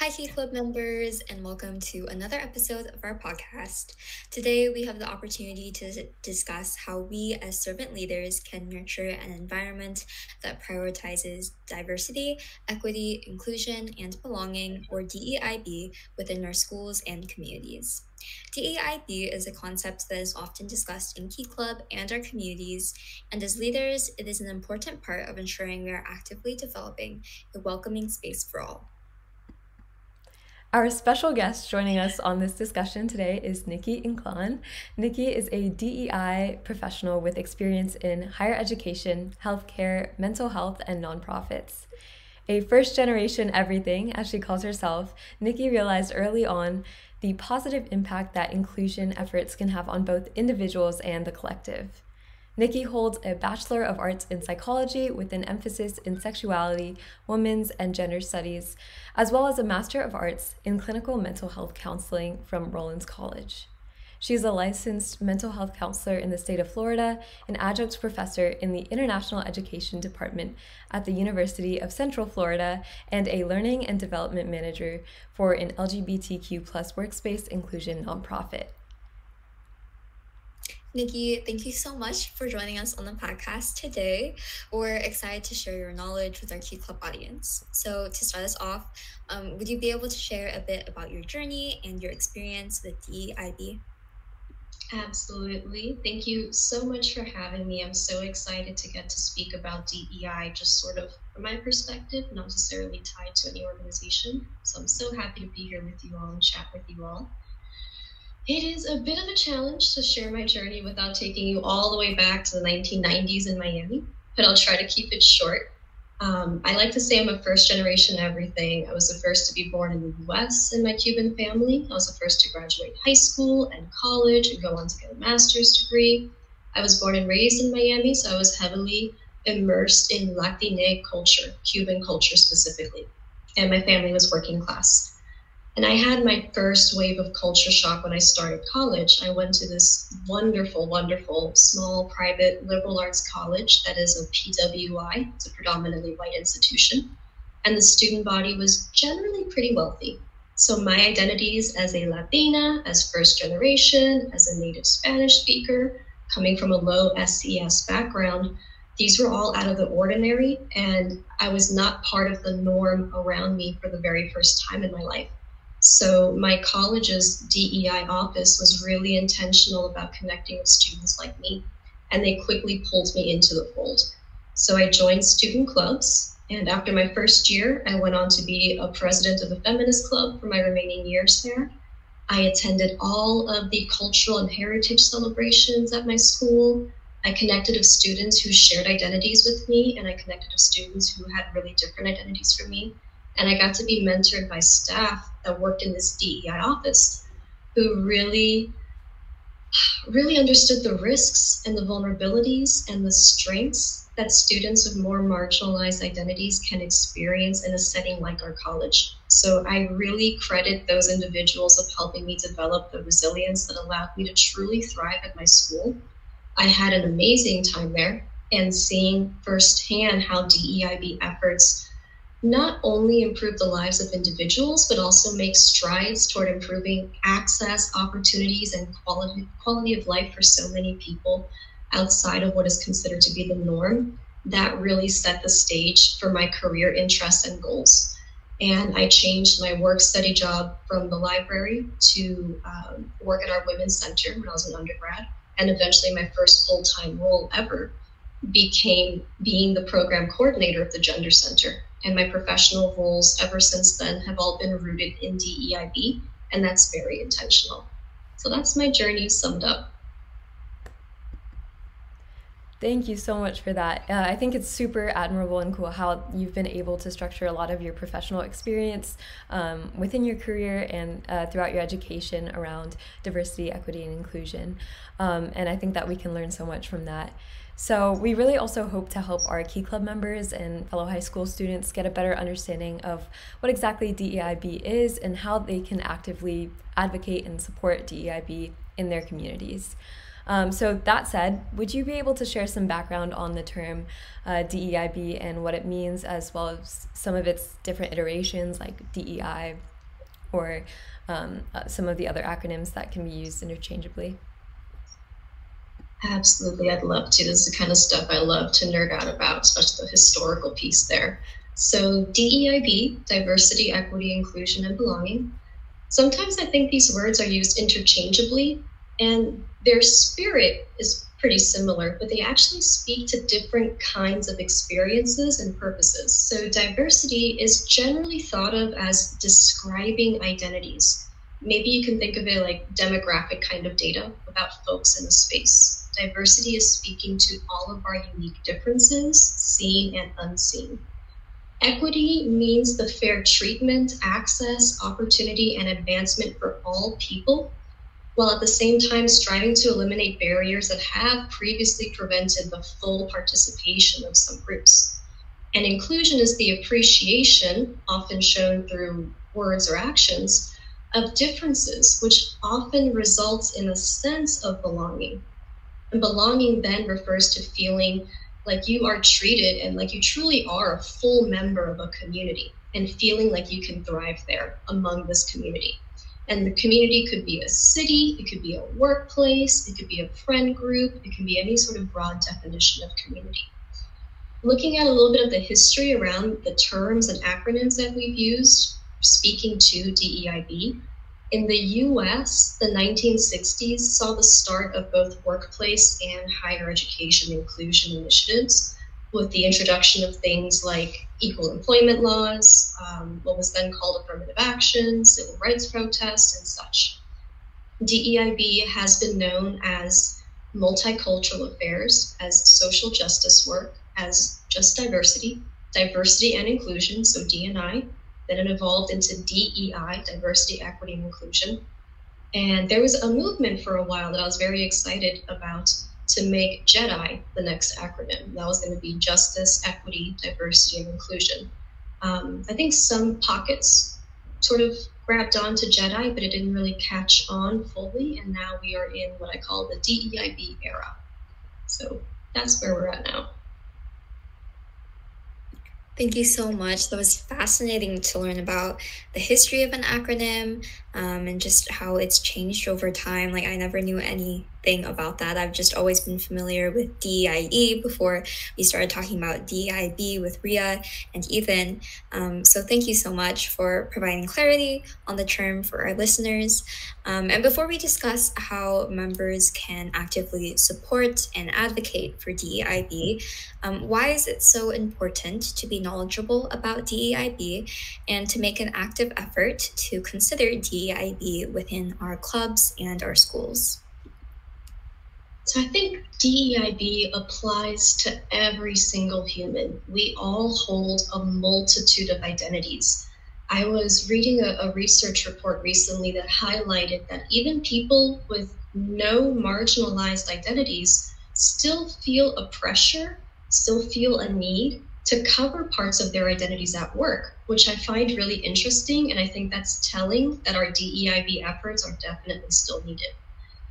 Hi, Key Club members, and welcome to another episode of our podcast. Today, we have the opportunity to discuss how we as servant leaders can nurture an environment that prioritizes diversity, equity, inclusion, and belonging, or DEIB, within our schools and communities. DEIB is a concept that is often discussed in Key Club and our communities, and as leaders, it is an important part of ensuring we are actively developing a welcoming space for all. Our special guest joining us on this discussion today is Niki Inclan. Niki is a DEI professional with experience in higher education, healthcare, mental health, and nonprofits. A first-generation everything, as she calls herself, Niki realized early on the positive impact that inclusion efforts can have on both individuals and the collective. Niki holds a Bachelor of Arts in Psychology with an emphasis in sexuality, women's, and gender studies, as well as a Master of Arts in Clinical Mental Health Counseling from Rollins College. She is a licensed mental health counselor in the state of Florida, an adjunct professor in the International Education Department at the University of Central Florida, and a learning and development manager for an LGBTQ+ workspace inclusion nonprofit. Niki, thank you so much for joining us on the podcast today. We're excited to share your knowledge with our Key Club audience. So to start us off, would you be able to share a bit about your journey and your experience with DEIB? Absolutely. Thank you so much for having me. I'm so excited to get to speak about DEI, just sort of from my perspective, not necessarily tied to any organization. So I'm so happy to be here with you all and chat with you all. It is a bit of a challenge to share my journey without taking you all the way back to the 1990s in Miami, but I'll try to keep it short. I like to say I'm a first generation everything. I was the first to be born in the US in my Cuban family. I was the first to graduate high school and college and go on to get a master's degree. I was born and raised in Miami, so I was heavily immersed in Latina culture, Cuban culture specifically, and my family was working class. And I had my first wave of culture shock when I started college. I went to this wonderful, wonderful, small, private liberal arts college that is a PWI. It's a predominantly white institution. And the student body was generally pretty wealthy. So my identities as a Latina, as first generation, as a native Spanish speaker, coming from a low SES background, these were all out of the ordinary. And I was not part of the norm around me for the very first time in my life. So my college's DEI office was really intentional about connecting with students like me, and they quickly pulled me into the fold. So I joined student clubs, and after my first year, I went on to be a president of the feminist club for my remaining years there. I attended all of the cultural and heritage celebrations at my school. I connected with students who shared identities with me, and I connected with students who had really different identities from me. And I got to be mentored by staff that worked in this DEI office who really understood the risks and the vulnerabilities and the strengths that students of more marginalized identities can experience in a setting like our college. So I really credit those individuals of helping me develop the resilience that allowed me to truly thrive at my school. I had an amazing time there, and seeing firsthand how DEIB efforts not only improve the lives of individuals, but also make strides toward improving access, opportunities, and quality of life for so many people outside of what is considered to be the norm. That really set the stage for my career interests and goals. And I changed my work-study job from the library to work at our women's center when I was an undergrad. And eventually my first full-time role ever became being the program coordinator of the Gender Center. And my professional roles ever since then have all been rooted in DEIB, and that's very intentional. So that's my journey summed up. Thank you so much for that. I think it's super admirable and cool how you've been able to structure a lot of your professional experience within your career and throughout your education around diversity, equity, and inclusion. And I think that we can learn so much from that. So we really also hope to help our Key Club members and fellow high school students get a better understanding of what exactly DEIB is and how they can actively advocate and support DEIB in their communities. So that said, would you be able to share some background on the term DEIB and what it means, as well as some of its different iterations like DEI, or some of the other acronyms that can be used interchangeably? Absolutely, I'd love to. This is the kind of stuff I love to nerd out about, especially the historical piece there. So DEIB, diversity, equity, inclusion, and belonging. Sometimes I think these words are used interchangeably, and their spirit is pretty similar, but they actually speak to different kinds of experiences and purposes. So diversity is generally thought of as describing identities. Maybe you can think of it like demographic kind of data about folks in a space. Diversity is speaking to all of our unique differences, seen and unseen. Equity means the fair treatment, access, opportunity, and advancement for all people, while at the same time striving to eliminate barriers that have previously prevented the full participation of some groups. And inclusion is the appreciation, often shown through words or actions, of differences, which often results in a sense of belonging. And belonging then refers to feeling like you are treated and like you truly are a full member of a community and feeling like you can thrive there among this community. And the community could be a city, it could be a workplace, it could be a friend group, it can be any sort of broad definition of community. Looking at a little bit of the history around the terms and acronyms that we've used, speaking to DEIB, in the US, the 1960s saw the start of both workplace and higher education inclusion initiatives with the introduction of things like equal employment laws, what was then called affirmative action, civil rights protests, and such. DEIB has been known as multicultural affairs, as social justice work, as just diversity, diversity and inclusion, so D&I. Then it evolved into DEI, diversity, equity, and inclusion. And there was a movement for a while that I was very excited about to make JEDI the next acronym. That was going to be justice, equity, diversity, and inclusion. I think some pockets sort of grabbed on to JEDI, but it didn't really catch on fully. And now we are in what I call the DEIB era. So that's where we're at now. Thank you so much. That was fascinating to learn about the history of an acronym and just how it's changed over time. Like, I never knew anything about that. I've just always been familiar with DEIE before we started talking about DEIB with Ria and Ethan. So thank you so much for providing clarity on the term for our listeners. And before we discuss how members can actively support and advocate for DEIB, why is it so important to be knowledgeable about DEIB and to make an active effort to consider DEIB within our clubs and our schools? So I think DEIB applies to every single human. We all hold a multitude of identities. I was reading a research report recently that highlighted that even people with no marginalized identities still feel a pressure, still feel a need to cover parts of their identities at work, which I find really interesting. And I think that's telling that our DEIB efforts are definitely still needed.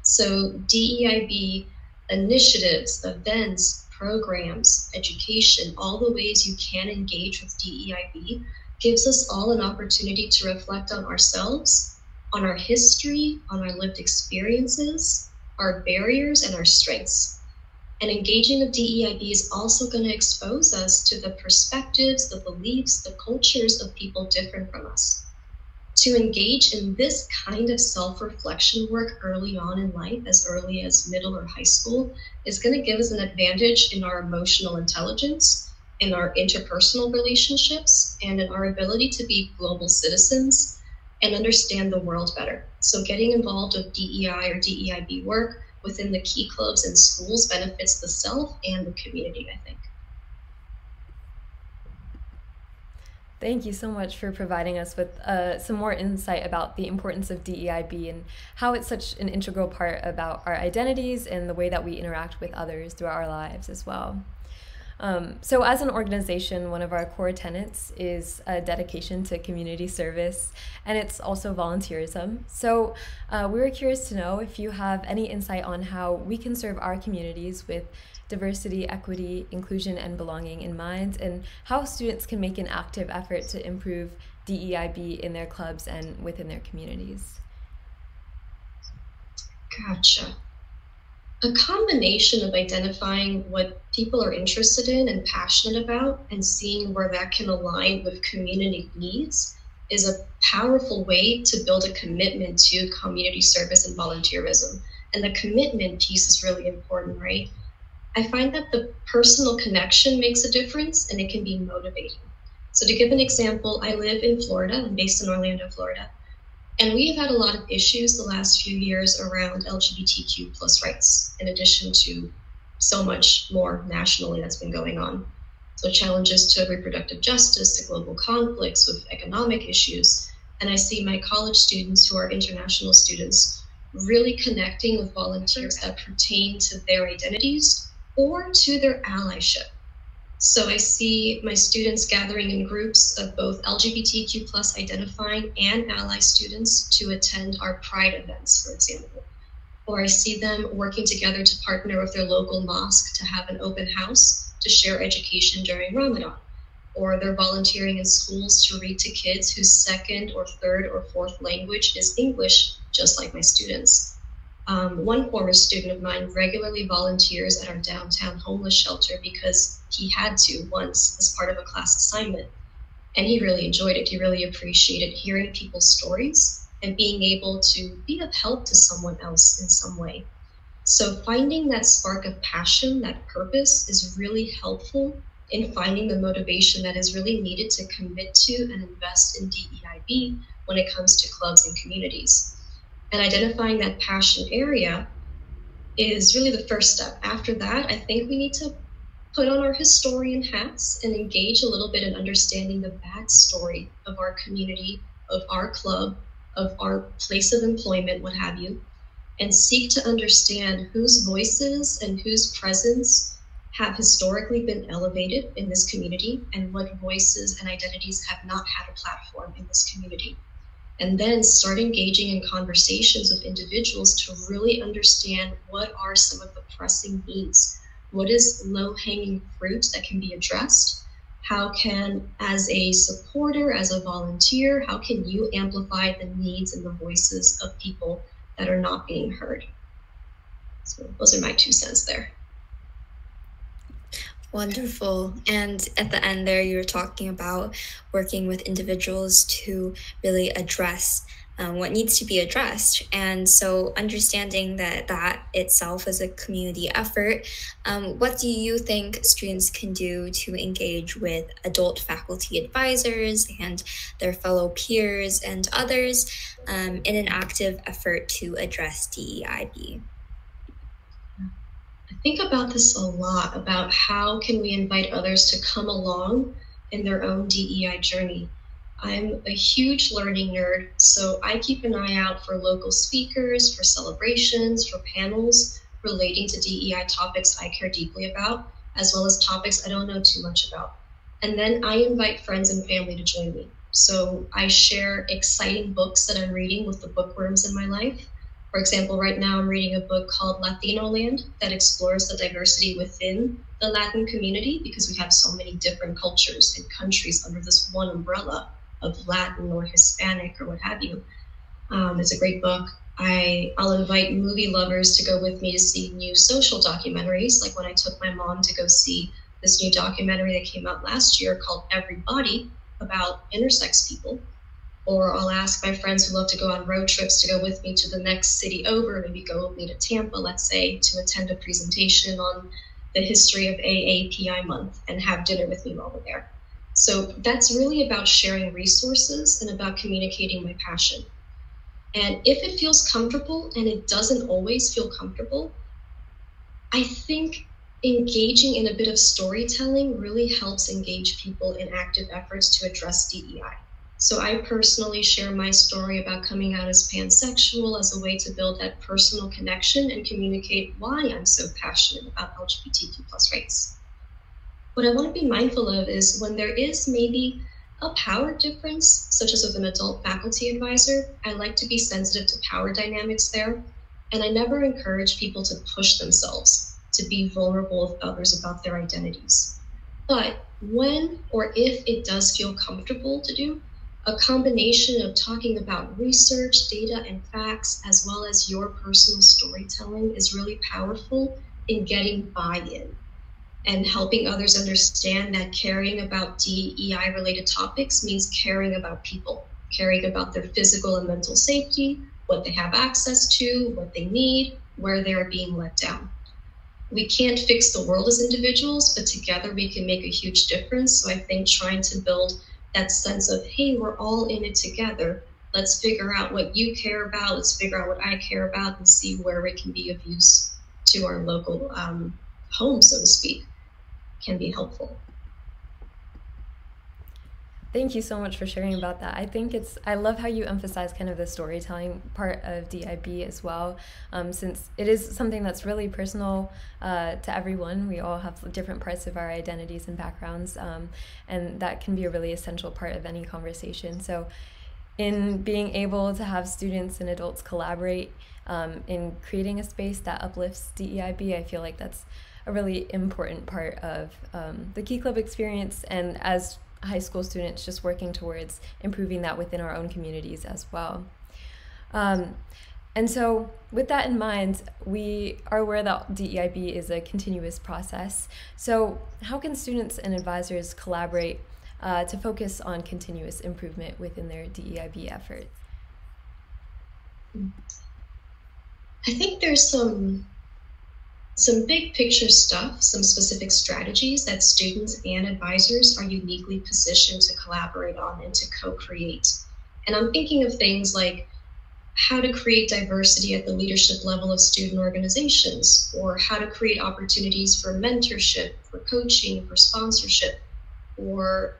So DEIB initiatives, events, programs, education, all the ways you can engage with DEIB gives us all an opportunity to reflect on ourselves, on our history, on our lived experiences, our barriers, and our strengths. And engaging with DEIB is also going to expose us to the perspectives, the beliefs, the cultures of people different from us. To engage in this kind of self-reflection work early on in life, as early as middle or high school, is going to give us an advantage in our emotional intelligence, in our interpersonal relationships, and in our ability to be global citizens and understand the world better. So getting involved with DEI or DEIB work within the key clubs and schools benefits the self and the community, I think. Thank you so much for providing us with some more insight about the importance of DEIB and how it's such an integral part about our identities and the way that we interact with others throughout our lives as well. So as an organization, one of our core tenets is a dedication to community service, and it's also volunteerism. So we were curious to know if you have any insight on how we can serve our communities with diversity, equity, inclusion, and belonging in mind, and how students can make an active effort to improve DEIB in their clubs and within their communities? Gotcha. A combination of identifying what people are interested in and passionate about and seeing where that can align with community needs is a powerful way to build a commitment to community service and volunteerism. And the commitment piece is really important, right? I find that the personal connection makes a difference and it can be motivating. So to give an example, I live in Florida. I'm based in Orlando, Florida. And we have had a lot of issues the last few years around LGBTQ plus rights, in addition to so much more nationally that's been going on. So challenges to reproductive justice, to global conflicts with economic issues. And I see my college students who are international students really connecting with volunteers that pertain to their identities or to their allyship. So I see my students gathering in groups of both LGBTQ plus identifying and ally students to attend our Pride events, for example. Or I see them working together to partner with their local mosque to have an open house to share education during Ramadan. Or they're volunteering in schools to read to kids whose second or third or fourth language is English, just like my students. One former student of mine regularly volunteers at our downtown homeless shelter because he had to once as part of a class assignment. And he really enjoyed it. He really appreciated hearing people's stories and being able to be of help to someone else in some way. So finding that spark of passion, that purpose, is really helpful in finding the motivation that is really needed to commit to and invest in DEIB when it comes to clubs and communities. And identifying that passion area is really the first step. After that, I think we need to put on our historian hats and engage a little bit in understanding the backstory of our community, of our club, of our place of employment, what have you, and seek to understand whose voices and whose presence have historically been elevated in this community and what voices and identities have not had a platform in this community. And then start engaging in conversations with individuals to really understand what are some of the pressing needs. What is low-hanging fruit that can be addressed? How can, as a supporter, as a volunteer, how can you amplify the needs and the voices of people that are not being heard? So those are my 2 cents there. Wonderful. And at the end there, you were talking about working with individuals to really address what needs to be addressed. And so understanding that itself is a community effort, what do you think students can do to engage with adult faculty advisors and their fellow peers and others in an active effort to address DEIB? I think about this a lot, about how can we invite others to come along in their own DEI journey. I'm a huge learning nerd, so I keep an eye out for local speakers, for celebrations, for panels relating to DEI topics I care deeply about, as well as topics I don't know too much about. And then I invite friends and family to join me. So I share exciting books that I'm reading with the bookworms in my life. For example, right now I'm reading a book called Latino Land that explores the diversity within the Latin community, because we have so many different cultures and countries under this one umbrella of Latin or Hispanic or what have you. It's a great book. I'll invite movie lovers to go with me to see new social documentaries, like when I took my mom to go see this new documentary that came out last year called Everybody, about intersex people. Or I'll ask my friends who love to go on road trips to go with me to the next city over, maybe go with me to Tampa, let's say, to attend a presentation on the history of AAPI month and have dinner with me while we're there. So that's really about sharing resources and about communicating my passion. And if it feels comfortable, and it doesn't always feel comfortable, I think engaging in a bit of storytelling really helps engage people in active efforts to address DEI. So I personally share my story about coming out as pansexual as a way to build that personal connection and communicate why I'm so passionate about LGBTQ plus rights. What I want to be mindful of is when there is maybe a power difference, such as with an adult faculty advisor, I like to be sensitive to power dynamics there. And I never encourage people to push themselves to be vulnerable with others about their identities. But when or if it does feel comfortable to do, A combination of talking about research, data, and facts, as well as your personal storytelling, is really powerful in getting buy-in and helping others understand that caring about DEI related topics means caring about people, caring about their physical and mental safety, what they have access to, what they need, where they're being let down. We can't fix the world as individuals, but together we can make a huge difference. So I think trying to build that sense of, hey, we're all in it together. Let's figure out what you care about. Let's figure out what I care about and see where it can be of use to our local home, so to speak, can be helpful. Thank you so much for sharing about that. I love how you emphasize kind of the storytelling part of DEIB as well, since it is something that's really personal to everyone. We all have different parts of our identities and backgrounds, and that can be a really essential part of any conversation. So in being able to have students and adults collaborate in creating a space that uplifts DEIB, I feel like that's a really important part of the Key Club experience, and as high school students, just working towards improving that within our own communities as well. And so with that in mind, we are aware that DEIB is a continuous process. So how can students and advisors collaborate to focus on continuous improvement within their DEIB efforts? I think there's some big picture stuff, some specific strategies that students and advisors are uniquely positioned to collaborate on and to co-create. And I'm thinking of things like how to create diversity at the leadership level of student organizations, or how to create opportunities for mentorship, for coaching, for sponsorship, or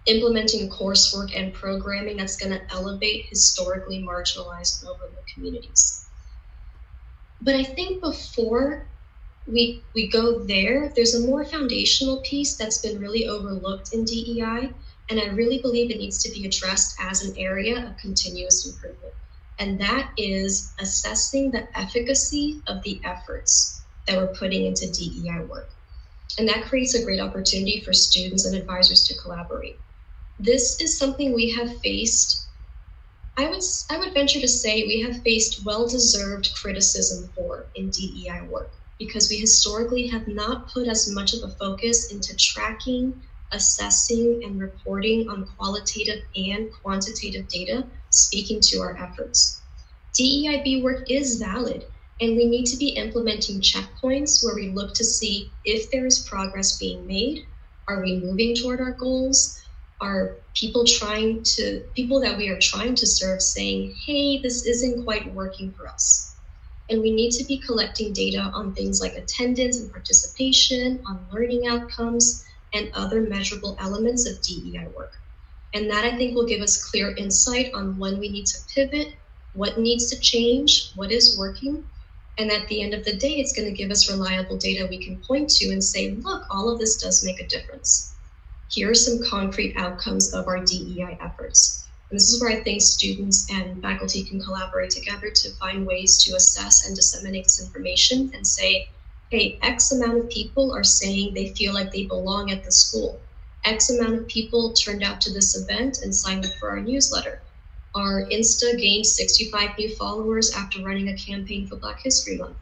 implementing coursework and programming that's going to elevate historically marginalized and overlooked communities. But I think before we go there, there's a more foundational piece that's been really overlooked in DEI, and I really believe it needs to be addressed as an area of continuous improvement. And that is assessing the efficacy of the efforts that we're putting into DEI work. And that creates a great opportunity for students and advisors to collaborate. This is something we have faced. I would venture to say we have faced well-deserved criticism for in DEI work, because we historically have not put as much of a focus into tracking, assessing, and reporting on qualitative and quantitative data speaking to our efforts. DEIB work is valid, and we need to be implementing checkpoints where we look to see if there is progress being made. Are we moving toward our goals? Are people that we are trying to serve saying, hey, this isn't quite working for us? And we need to be collecting data on things like attendance and participation, on learning outcomes, and other measurable elements of DEI work. And that, I think, will give us clear insight on when we need to pivot, what needs to change, what is working. And at the end of the day, it's going to give us reliable data we can point to and say, look, all of this does make a difference. Here are some concrete outcomes of our DEI efforts. And this is where I think students and faculty can collaborate together to find ways to assess and disseminate this information and say, hey, X amount of people are saying they feel like they belong at the school. X amount of people turned out to this event and signed up for our newsletter. Our Insta gained 65 new followers after running a campaign for Black History Month.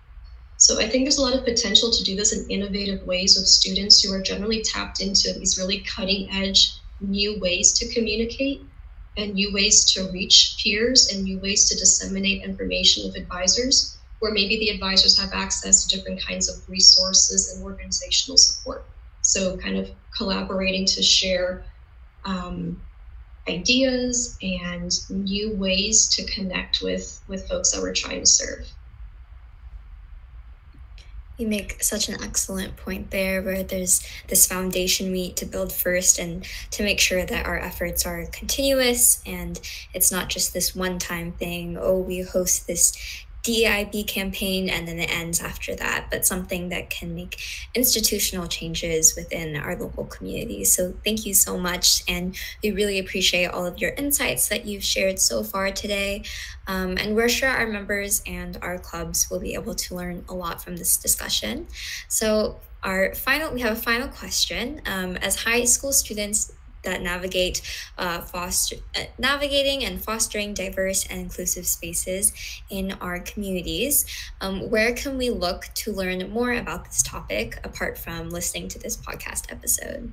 So I think there's a lot of potential to do this in innovative ways with students who are generally tapped into these really cutting edge new ways to communicate and new ways to reach peers and new ways to disseminate information with advisors, where maybe the advisors have access to different kinds of resources and organizational support. So kind of collaborating to share ideas and new ways to connect with folks that we're trying to serve. You make such an excellent point there, where there's this foundation we need to build first, and to make sure that our efforts are continuous and it's not just this one-time thing. Oh, we host this DEIB campaign and then it ends after that, but something that can make institutional changes within our local communities. So thank you so much, and we really appreciate all of your insights that you've shared so far today. And we're sure our members and our clubs will be able to learn a lot from this discussion. So we have a final question. As high school students, that navigating and fostering diverse and inclusive spaces in our communities. Where can we look to learn more about this topic apart from listening to this podcast episode?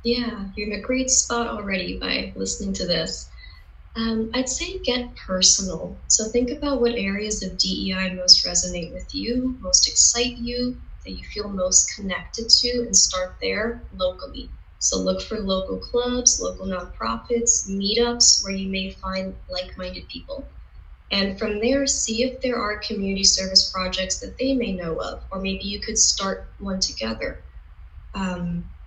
Yeah, you're in a great spot already by listening to this. I'd say get personal. So think about what areas of DEI most resonate with you, most excite you, that you feel most connected to, and start there locally. So look for local clubs, local nonprofits, meetups where you may find like-minded people. And from there, see if there are community service projects that they may know of, or maybe you could start one together.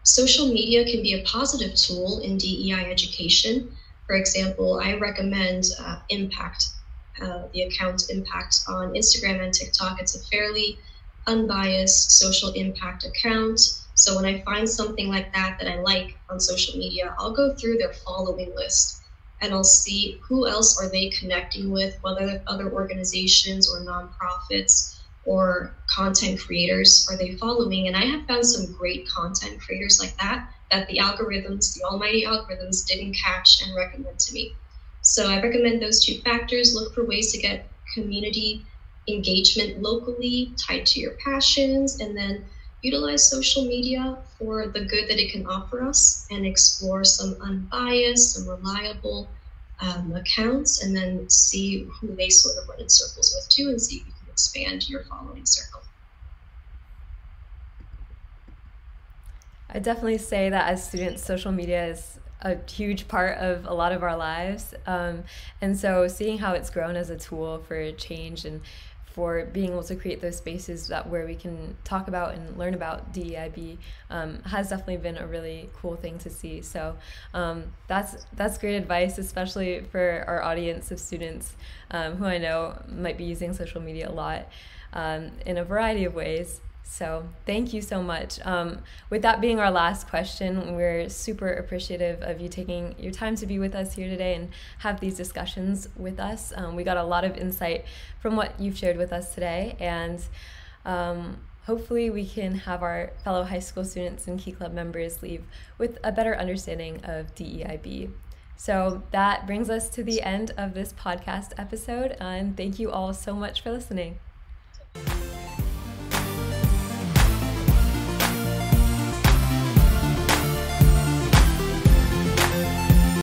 Social media can be a positive tool in DEI education. For example, I recommend Impact, the account Impact on Instagram and TikTok. It's a fairly unbiased social impact account. So when I find something like that I like on social media, I'll go through their following list and I'll see who else are they connecting with, whether other organizations or nonprofits or content creators are they following. And I have found some great content creators like that the algorithms, the almighty algorithms, didn't catch and recommend to me. So I recommend those two factors. Look for ways to get community engagement locally tied to your passions, and then utilize social media for the good that it can offer us and explore some unbiased, some reliable accounts, and then see who they sort of run in circles with too, and see if you can expand your following circle. I definitely say that as students, social media is a huge part of a lot of our lives. And so seeing how it's grown as a tool for change and for being able to create those spaces where we can talk about and learn about DEIB has definitely been a really cool thing to see. So that's great advice, especially for our audience of students who I know might be using social media a lot in a variety of ways. So thank you so much. With that being our last question, we're super appreciative of you taking your time to be with us here today and have these discussions with us. We got a lot of insight from what you've shared with us today, and hopefully we can have our fellow high school students and Key Club members leave with a better understanding of DEIB. So that brings us to the end of this podcast episode, and thank you all so much for listening.